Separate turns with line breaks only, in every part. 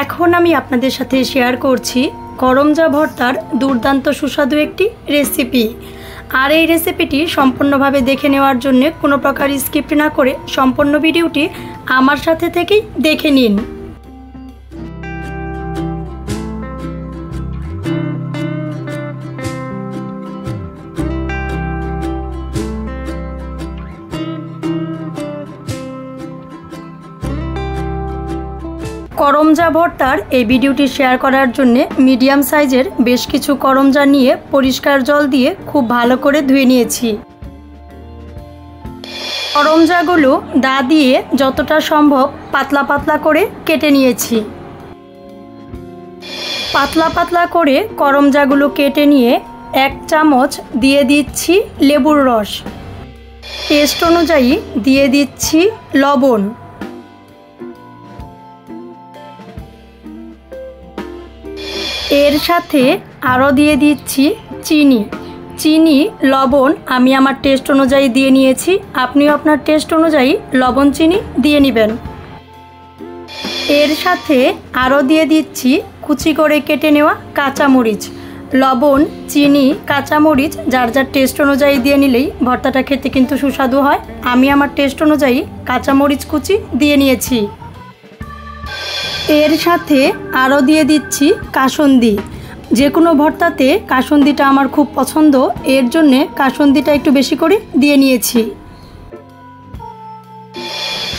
এখন আমি আপনাদের সাথে শেয়ার করছি করমজা ভর্তার দুর্দান্ত সুস্বাদু একটি রেসিপি। আর এই রেসিপিটি সম্পূর্ণভাবে দেখে নেওয়ার জন্য কোনো প্রকার স্কিপ না করে সম্পূর্ণ ভিডিওটি আমার সাথে থেকেই দেখে নিন। করমজা ভর্তার এই ভিডিওটি শেয়ার করার জন্য মিডিয়াম সাইজের বেশ কিছু করমজা নিয়ে পরিষ্কার জল দিয়ে খুব ভালো করে ধুয়ে নিয়েছি। করমজাগুলো দা দিয়ে যতটা সম্ভব পাতলা পাতলা করে কেটে নিয়েছি। পাতলা পাতলা করে করমজাগুলো কেটে নিয়ে 1 চামচ দিয়ে দিচ্ছি লেবুর রস, টেস্ট অনুযায়ী দিয়ে দিচ্ছি লবণ, এর সাথে আরও দিয়ে দিচ্ছি চিনি লবণ আমি আমার টেস্ট অনুযায়ী দিয়ে নিয়েছি। আপনিও আপনার টেস্ট অনুযায়ী লবণ চিনি দিয়ে নেবেন। এর সাথে আরও দিয়ে দিচ্ছি কুচি করে কেটে নেওয়া কাঁচামরিচ। লবণ, চিনি, কাঁচামরিচ যার যার টেস্ট অনুযায়ী দিয়ে নিলেই ভর্তাটা খেতে কিন্তু সুস্বাদু হয়। আমি আমার টেস্ট অনুযায়ী কাঁচামরিচ কুচি দিয়ে নিয়েছি। এর সাথে আরও দিয়ে দিচ্ছি কাসুন্দি। যে কোনো ভর্তাতে কাসুন্দিটা আমার খুব পছন্দ, এর জন্যে কাসুন্দিটা একটু বেশি করে দিয়ে নিয়েছি।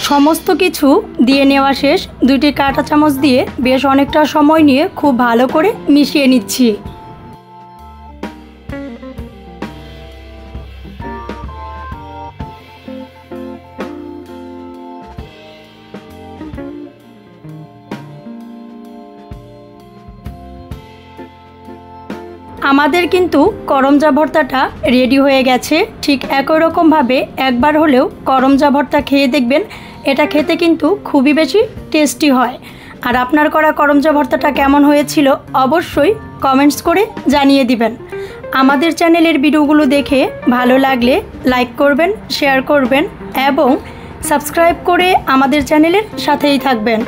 সমস্ত কিছু দিয়ে নেওয়া শেষ। 2টি কাঁটা চামচ দিয়ে বেশ অনেকটা সময় নিয়ে খুব ভালো করে মিশিয়ে নিচ্ছি। আমাদের কিন্তু করমজা ভর্তাটা রেডি হয়ে গেছে। ঠিক একই রকমভাবে একবার হলেও করমজা ভর্তা খেয়ে দেখবেন, এটা খেতে কিন্তু খুবই বেশি টেস্টি হয়। আর আপনার করা করমজা ভর্তাটা কেমন হয়েছিল অবশ্যই কমেন্টস করে জানিয়ে দিবেন। আমাদের চ্যানেলের ভিডিওগুলো দেখে ভালো লাগলে লাইক করবেন, শেয়ার করবেন এবং সাবস্ক্রাইব করে আমাদের চ্যানেলের সাথেই থাকবেন।